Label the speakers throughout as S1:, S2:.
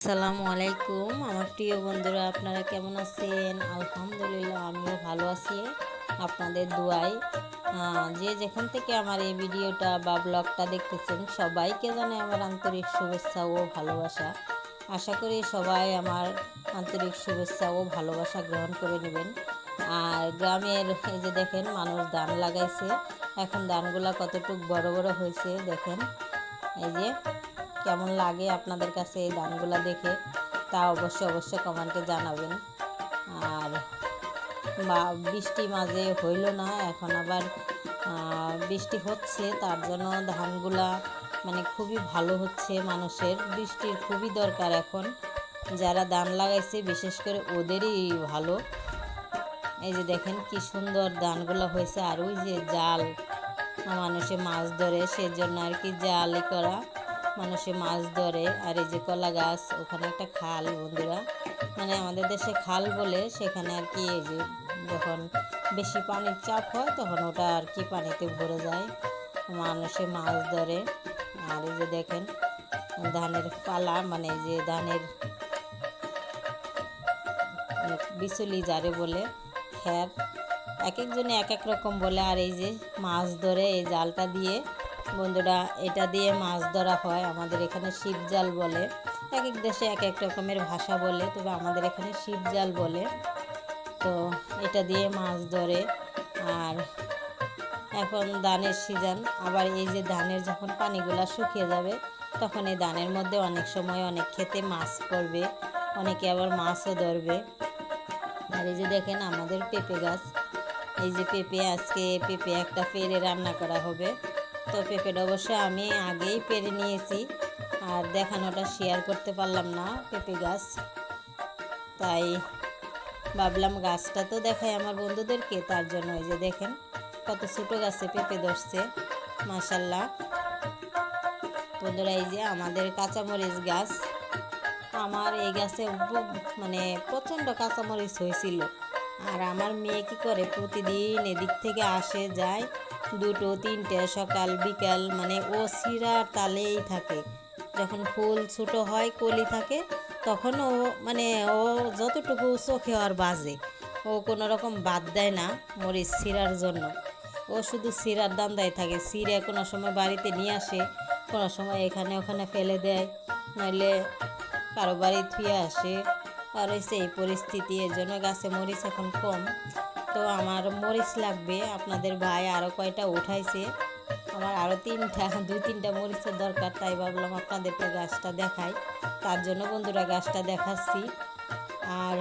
S1: আসসালামু আলাইকুম আমার প্রিয় বন্ধুরা, আপনারা কেমন আছেন? আলহামদুলিল্লাহ, আমিও ভালো আছি আপনাদের দোয়ায়। যে যেখান থেকে আমার এই ভিডিওটা বা ব্লগটা দেখতেছেন, সবাইকে জানাই আমার আন্তরিক শুভেচ্ছা ও ভালোবাসা। আশা করি সবাই আমার আন্তরিক শুভেচ্ছা ও ভালোবাসা গ্রহণ করে নেবেন। আর গ্রামের এই যে দেখেন, মানুষ ধান লাগাইছে। এখন ধানগুলা কতটুকু বড় বড় হয়েছে দেখেন। এই যে কেমন লাগে আপনাদের কাছে এই ধানগুলা দেখে, তা অবশ্যই কমেন্টে জানাবেন। আর বৃষ্টি মাঝে হইল না, এখন আবার বৃষ্টি হচ্ছে, তার জন্য ধানগুলা মানে খুবই ভালো হচ্ছে। মানুষের বৃষ্টির খুবই দরকার এখন, যারা ধান লাগাইছে বিশেষ করে ওদেরই ভালো। এই যে দেখেন কি সুন্দর ধানগুলো হয়েছে। আর ওই যে জাল, মানুষে মাছ ধরে, সেজন্য আর কি জালই করা, মানুষে মাছ ধরে। আর এই যে কলা গাছ, ওখানে একটা খাল বন্ধুরা, মানে আমাদের দেশে খাল বলে, সেখানে আর কি এই যে যখন বেশি পানির চাপ হয় তখন ওটা আর কি পানিতে ভরে যায়, মানুষে মাছ ধরে। আর এই যে দেখেন ধানের পালা, মানে এই যে ধানের বিচুলি যারে বলে, খ্যার, এক একজনে এক এক রকম বলে। আর এই যে মাছ ধরে এই জালটা দিয়ে বন্ধুরা, এটা দিয়ে মাছ ধরা হয়। আমাদের এখানে শিব জাল বলে, এক এক দেশে এক এক রকমের ভাষা বলে, তবে আমাদের এখানে শিব জাল বলে। তো এটা দিয়ে মাছ ধরে। আর এখন ধানের সিজন, আবার এই যে ধানের যখন পানিগুলা শুকিয়ে যাবে, তখন এই ধানের মধ্যে অনেক সময় অনেক ক্ষেতে মাছ পড়বে, অনেকে আবার মাছও ধরবে। আর এই যে দেখেন আমাদের পেঁপে গাছ, এই যে পেঁপে, আজকে পেঁপে একটা পেরে রান্না করা হবে। তো পেঁপেটা অবশ্যই আমি আগেই পেরে নিয়েছি, আর দেখানোটা শেয়ার করতে পারলাম না পেঁপে গাছ, তাই ভাবলাম গাছটা তো দেখাই আমার বন্ধুদেরকে, তার জন্য এই যে দেখেন কত ছোটো গাছে পেঁপে ধরছে, মাশাল্লাহ। বন্ধুরা, এই যে আমাদের কাঁচামরিচ গাছ, আমার এই গাছে মানে প্রচণ্ড কাঁচামরিচ হয়েছিল। আর আমার মেয়ে কী করে, প্রতিদিন এদিক থেকে আসে যায়, দুটো তিনটে সকাল বিকাল, মানে ও শিরার তালেই থাকে। যখন ফুল ছোটো হয়, কলি থাকে, তখন ও মানে ও যতটুকু চোখে আর বাজে, ও কোনো রকম বাদ দেয় না মরিচ শিরার জন্য। ও শুধু শিরার দান্দায় থাকে, শিরা কোনো সময় বাড়িতে নিয়ে আসে, কোনো সময় এখানে ওখানে ফেলে দেয়, নইলে কারো বাড়ি থুয়ে আসে। আর হচ্ছে এই পরিস্থিতি, এর জন্য গাছে মরিচ এখন কম। তো আমার মরিচ লাগবে, আপনাদের ভাই আরও কয়টা উঠাইছে, আমার আরও দুই তিনটা মরিচের দরকার, তাই ভাবলাম আপনাদেরকে গাছটা দেখাই, তার জন্য বন্ধুরা গাছটা দেখাচ্ছি। আর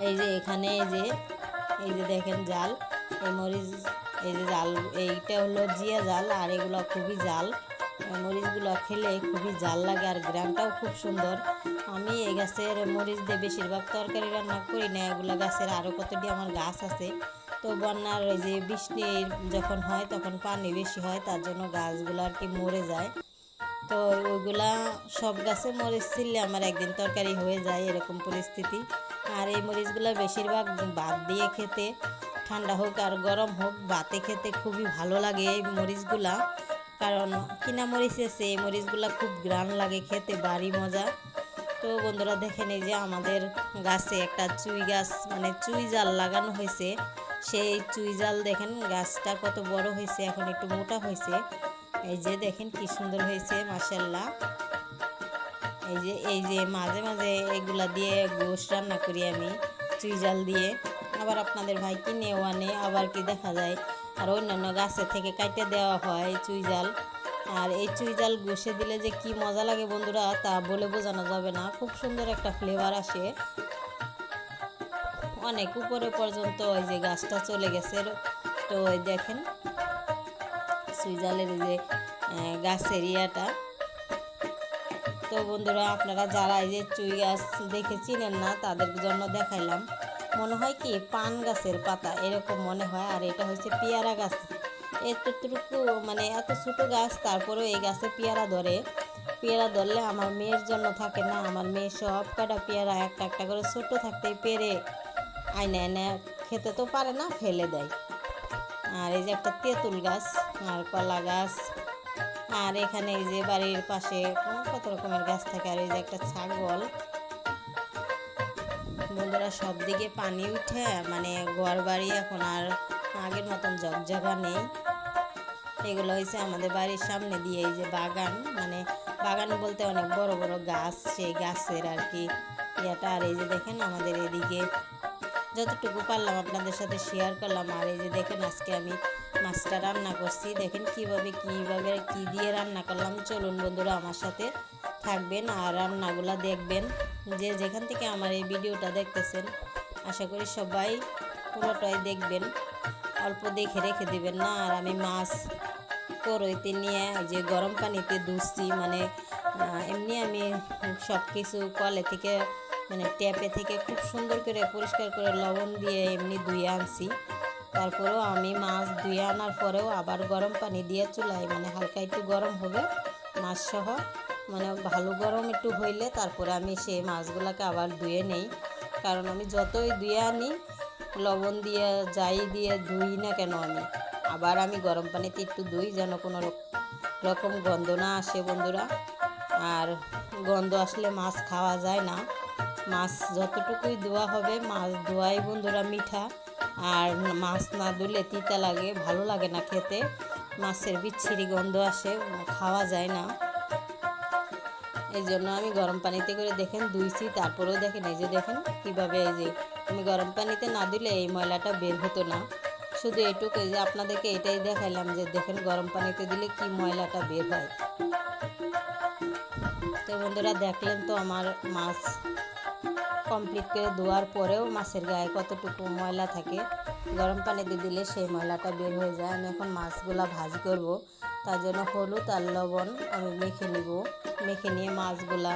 S1: এই যে এখানে এই যে দেখেন জাল, এই মরিচ, এই যে জাল, এইটা হলো জিয়া জাল, আর এগুলো খুবই জাল, মরিচগুলো খেলে খুবই জাল লাগে, আর গ্রামটাও খুব সুন্দর। আমি এই গাছের মরিচ দিয়ে বেশিরভাগ তরকারি রান্না করি না, এগুলো গাছের আরও কতটি আমার গাছ আছে। তো বন্যার এই যে বৃষ্টির যখন হয় তখন পানি বেশি হয়, তার জন্য গাছগুলো আর কি মরে যায়। তো ওইগুলা সব গাছে মরিচ ছিললে আমার একদিন তরকারি হয়ে যায়, এরকম পরিস্থিতি। আর এই মরিচগুলো বেশিরভাগ ভাত দিয়ে খেতে, ঠান্ডা হোক আর গরম হোক, ভাতে খেতে খুবই ভালো লাগে এই মরিচগুলা। কারণ কিনা মরিচ এসে এই মরিচগুলা খুব গ্রান লাগে খেতে, বাড়ি মজা। তো বন্ধুরা দেখেন, এই যে আমাদের গাছে একটা চুই গাছ, মানে চুই জাল লাগানো হয়েছে। সেই চুই জাল দেখেন গাছটা কত বড় হয়েছে, এখন একটু মোটা হয়েছে। এই যে দেখেন কি সুন্দর হয়েছে, মাশাল্লাহ। এই যে মাঝে মাঝে এগুলা দিয়ে গোশ রান্না করি আমি, চুই জাল দিয়ে। আবার আপনাদের ভাই কিনেও আনে, আবার কি দেখা যায় আর অন্যান্য গাছের থেকে কাটে দেওয়া হয় চুই জাল। আর এই চুই জাল গোশে দিলে যে কি মজা লাগে বন্ধুরা, তা বলে বোঝানো যাবে না, খুব সুন্দর একটা ফ্লেভার আসে, অনেক উপরে পর্যন্ত ওই যে গাছটা চলে গেছে। তো ওই দেখেন চুই জালের এই যে গাছের ইয়াটা। তো বন্ধুরা, আপনারা যারা এই যে চুই গাছ দেখে চিনেন না, তাদের জন্য দেখাইলাম। মনে হয় কি পান গাছের পাতা এরকম মনে হয়, আর এটা হচ্ছে পেয়ারা গাছ। এতটুকু মানে এত ছোটো গাছ, তারপরেও এই গাছে পেয়ারা ধরে। পেয়ারা ধরলে আমার মেয়ের জন্য থাকে না, আমার মেয়ে সব কটা পেয়ারা একটা একটা করে ছোটো থাকতেই পেরে আইনে এনে খেতে তো পারে না, ফেলে দেয়। আর এই যে একটা তেঁতুল গাছ আর কলা গাছ। আর এখানে এই যে বাড়ির পাশে কত কত রকমের গাছ থাকে। আর এই যে একটা ছাগল। বন্ধুরা সব দিকে পানি উঠে মানে ঘর বাড়ি এখন আর আগের মতন জগজগা নেই। এগুলো হয়েছে আমাদের বাড়ির সামনে দিয়ে এই যে বাগান, মানে বাগান বলতে অনেক বড় বড় গাছ, সেই গাছের আর কি ইয়েটা। আর এই যে দেখেন আমাদের এদিকে যতটুকু পারলাম আপনাদের সাথে শেয়ার করলাম। আর এই যে দেখেন আজকে আমি মাছটা রান্না করছি, দেখেন কিভাবে কি দিয়ে রান্না করলাম। চলুন বন্ধুরা আমার সাথে থাকবেন আর রান্নাগুলো দেখবেন। যে যেখান থেকে আমার এই ভিডিওটা দেখতেছেন আশা করি সবাই পুরোটাই দেখবেন, অল্প দেখে রেখে দেবেন না। আর আমি মাছ কড়াইতে নিয়ে যে গরম পানিতে ধুচ্ছি, মানে এমনি আমি সব কিছু কলে থেকে মানে ট্যাপে থেকে খুব সুন্দর করে পরিষ্কার করে লবণ দিয়ে এমনি ধুয়ে আনছি। তারপরেও আমি মাছ ধুয়ে আনার পরেও আবার গরম পানি দিয়ে চুলায় মানে হালকা একটু গরম হবে মাছ সহ, মানে ভালো গরম একটু হইলে তারপরে আমি সেই মাছগুলোকে আবার ধুয়ে নেই। কারণ আমি যতই ধুয়ে আনি লবণ দিয়ে যাই দিয়ে ধুই না কেন আবার আমি গরম পানিতে একটু ধুই যেন কোনো রকম গন্ধ না আসে বন্ধুরা। আর গন্ধ আসলে মাছ খাওয়া যায় না। মাছ যতটুকুই ধোয়া হবে, মাছ ধোয়াই বন্ধুরা মিঠা। আর মাছ না ধুলে তিতা লাগে, ভালো লাগে না খেতে, মাছের বিচ্ছিরি গন্ধ আসে, খাওয়া যায় না। এই জন্য আমি গরম পানিতে করে দেখেন ধুইছি। তারপরেও দেখেন এই যে দেখেন কীভাবে, এই যে আমি গরম পানিতে না দিলে এই ময়লাটা বের হতো না। শুধু এটুকু যে আপনাদেরকে এটাই দেখাইলাম যে দেখেন গরম পানিতে দিলে কি ময়লাটা বের হয়। তো বন্ধুরা দেখলেন তো আমার মাছ কমপ্লিট করে ধোয়ার পরেও মাছের গায়ে কতটুকু ময়লা থাকে, গরম পানিতে দিলে সেই ময়লাটা বের হয়ে যায়। আমি এখন মাছগুলা ভাজি করব, তার জন্য হলুদ আর লবণ আমি মেখে নিয়ে মাছগুলা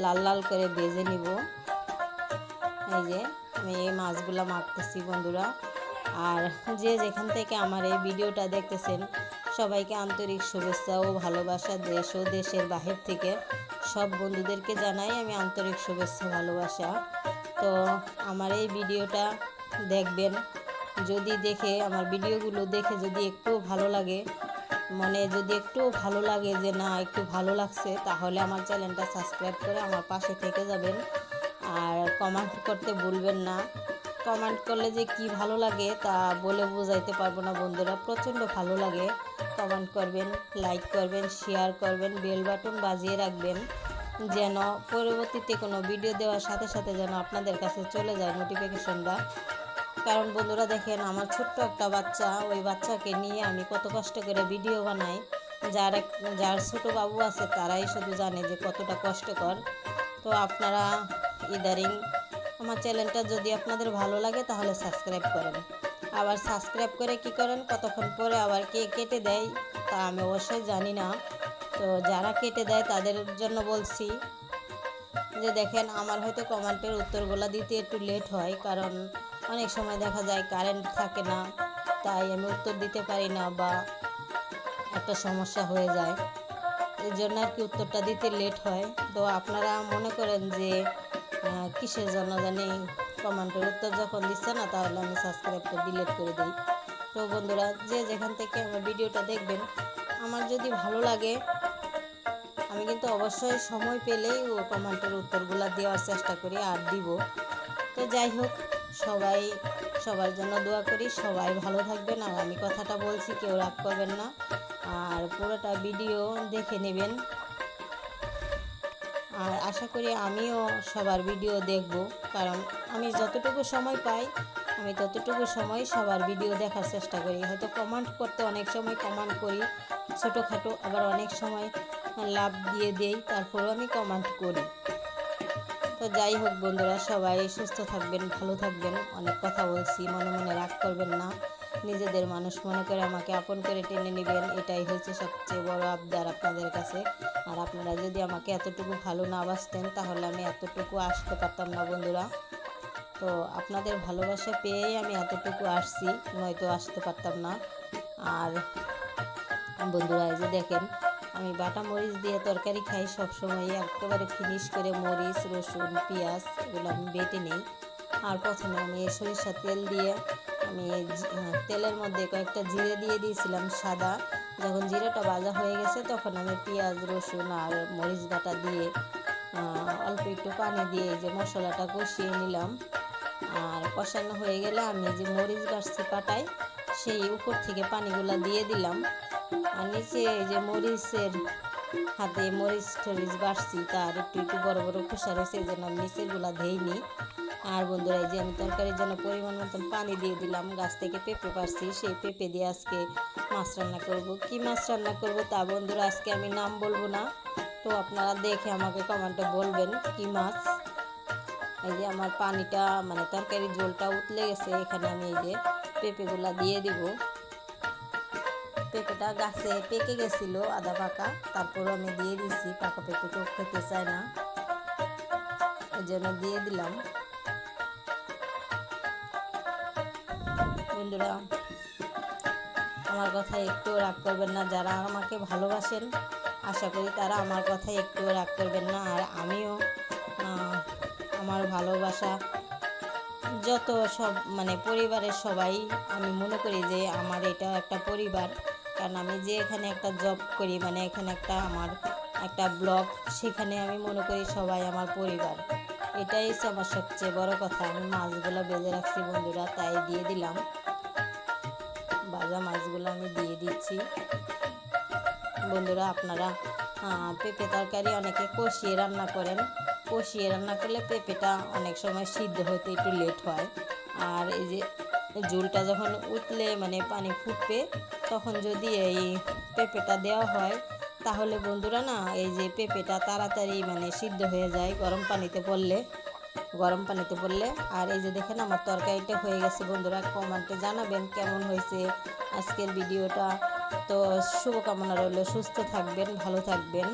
S1: লাল লাল করে ভেজে নিব। এই যে আমি এই মাছগুলা মাখতেছি বন্ধুরা। আর যে যেখান থেকে আমার এই ভিডিওটা দেখতেছেন সবাইকে আন্তরিক শুভেচ্ছা ও ভালোবাসা। দেশ ও দেশের বাহির থেকে সব বন্ধুদেরকে জানাই আমি আন্তরিক শুভেচ্ছা ভালোবাসা। তো আমার এই ভিডিওটা দেখবেন, যদি দেখে আমার ভিডিওগুলো দেখে যদি একটু ভালো লাগে, মনে যদি একটু ভালো লাগে যে না একটু ভালো লাগছে, তাহলে আমার চ্যানেলটা সাবস্ক্রাইব করে আমার পাশে থেকে যাবেন। আর কমেন্ট করতে ভুলবেন না। কমেন্ট করলে যে কি ভালো লাগে তা বলে বোঝাইতে পারবো না বন্ধুরা, প্রচণ্ড ভালো লাগে। কমেন্ট করবেন, লাইক করবেন, শেয়ার করবেন, বেল বাটন বাজিয়ে রাখবেন যেন পরবর্তীতে কোনো ভিডিও দেওয়ার সাথে সাথে যেন আপনাদের কাছে চলে যায় নোটিফিকেশনটা। কারণ বন্ধুরা দেখেন আমার ছোট্ট একটা বাচ্চা, ওই বাচ্চাকে নিয়ে আমি কত কষ্ট করে ভিডিও বানাই। যার ছোট বাবু আছে তারাই শুধু জানে যে কতটা কষ্টকর। তো আপনারা ইদারিং আমার চ্যানেলটা যদি আপনাদের ভালো লাগে তাহলে সাবস্ক্রাইব করেন। আবার সাবস্ক্রাইব করে কি করেন, কতক্ষণ পরে আবার কে কেটে দেয় তা আমি অবশ্যই জানি না। তো যারা কেটে দেয় তাদের জন্য বলছি যে দেখেন আমার হয়তো কমেন্টের উত্তরগুলো দিতে একটু লেট হয়, কারণ অনেক সময় দেখা যায় কারেন্ট থাকে না, তাই আমি উত্তর দিতে পারি না বা একটা সমস্যা হয়ে যায়, এই জন্য আর কি উত্তরটা দিতে লেট হয়। তো আপনারা মনে করেন যে কিসের জন্য জানি কমেন্টের উত্তর যখন দিচ্ছে না তাহলে আমি সাবস্ক্রাইবটা ডিলিট করে দিই। তো বন্ধুরা যে যেখান থেকে আমার ভিডিওটা দেখবেন, আমার যদি ভালো লাগে আমি কিন্তু অবশ্যই সময় পেলেই ও কমেন্টের উত্তরগুলো দেওয়ার চেষ্টা করি আর দিব। তো যাই হোক, সবার জন্য দোয়া করি, সবাই ভালো থাকবেন। আর আমি কথাটা বলছি কেউ রাগ করবেন না, আর পুরোটা ভিডিও দেখে নেবেন। আর আশা করি আমিও সবার ভিডিও দেখব, কারণ আমি যতটুকু সময় পাই আমি ততটুকু সময় সবার ভিডিও দেখার চেষ্টা করি। হয়তো কমেন্ট করতে অনেক সময় কমেন্ট করি ছোটোখাটো, আবার অনেক সময় লাভ দিয়ে দেই, তারপরেও আমি কমেন্ট করি। তো যাই হোক বন্ধুরা, সবাই সুস্থ থাকবেন, ভালো থাকবেন। অনেক কথা বলছি, মনে মনে রাগ করবেন না। নিজেদের মানুষ মনে করে আমাকে আপন করে টেনে নেবেন, এটাই হচ্ছে সবচেয়ে বড় আবদার আপনাদের কাছে। আর আপনারা যদি আমাকে এতটুকু ভালো না বাসতেন তাহলে আমি এতটুকু আসতে পারতাম না বন্ধুরা। তো আপনাদের ভালোবাসা পেয়েই আমি এতটুকু আসছি, নয়তো আসতে পারতাম না। আর বন্ধুরা এই যে দেখেন আমি বাটা মরিচ দিয়ে তরকারি খাই সবসময়, একেবারে ফিনিশ করে মরিচ, রসুন, পেঁয়াজ এগুলো আমি বেটে নিই। আর প্রথমে আমি সরিষার তেল দিয়ে আমি তেলের মধ্যে কয়েকটা জিরে দিয়ে দিয়েছিলাম সাদা, যখন জিরাটা ভাজা হয়ে গেছে তখন আমি পেঁয়াজ রসুন আর মরিচ বাটা দিয়ে অল্প একটু পানি দিয়ে এই যে মশলাটা কষিয়ে নিলাম। আর কষানো হয়ে গেলে আমি যে মরিচ বাড়ছি পাটায় সেই উপর থেকে পানিগুলো দিয়ে দিলাম। আর নিচে এই যে মরিচের হাতে মরিচ টরিচ বাড়ছি তার একটু একটু বড় বড় খোসা রয়েছে, এই জন্য আমি নিচেরগুলা ধেইনি। আর বন্ধুরা এই যে আমি তরকারির জন্য পরিমাণ মতন পানি দিয়ে দিলাম। গাছ থেকে পেঁপে পারছি, সেই পেঁপে দিয়ে আজকে মাছ রান্না করব। কি মাছ রান্না করব তা বন্ধুরা আজকে আমি নাম বলবো না, তো আপনারা দেখে আমাকে কমেন্টে বলবেন কি মাছ। এই যে আমার পানিটা মানে তরকারির ঝোলটা উতলে গেছে, এখানে আমি এই যে পেঁপেগুলা দিয়ে দিব। পেঁপেটা গাছে পেকে গেছিল আধা পাকা, তারপরও আমি দিয়ে দিছি, পাকা পেঁপে কেউ খেতে চায় না, এই জন্য দিয়ে দিলাম। বন্ধুরা আমার কথা একটু রাগ করবেন না, যারা আমাকে ভালোবাসেন আশা করি তারা আমার কথা একটু রাগ করবেন না। আর আমিও আমার ভালোবাসা যত সব মানে পরিবারের সবাই, আমি মনে করি যে আমার এটা একটা পরিবার। কারণ আমি যে এখানে একটা জব করি, মানে এখানে একটা আমার একটা ব্লগ, সেখানে আমি মনে করি সবাই আমার পরিবার। এটাই হচ্ছে আমার সবচেয়ে বড় কথা। আমি মাছগুলো বেজে রাখছি বন্ধুরা, তাই দিয়ে দিলাম। ভাজা মাছগুলো আমি দিয়ে দিচ্ছি। বন্ধুরা আপনারা পেঁপে তরকারি অনেকে কষিয়ে রান্না করেন, কষিয়ে রান্না করলে পেঁপেটা অনেক সময় সিদ্ধ হতে একটু লেট হয়। আর এই যে ঝোলটা যখন উতলে মানে পানি ফুটবে, তখন যদি এই পেঁপেটা দেওয়া হয় তাহলে বন্ধুরা না এই যে পেঁপেটা তাড়াতাড়ি মানে সিদ্ধ হয়ে যায় গরম পানিতে পড়লে। আর এই যে দেখেন আমার তরকারিটা হয়ে গেছে বন্ধুরা, কমেন্টে জানাবেন কেমন হয়েছে আজকের ভিডিওটা। তো শুভকামনা রইল, সুস্থ থাকবেন, ভালো থাকবেন।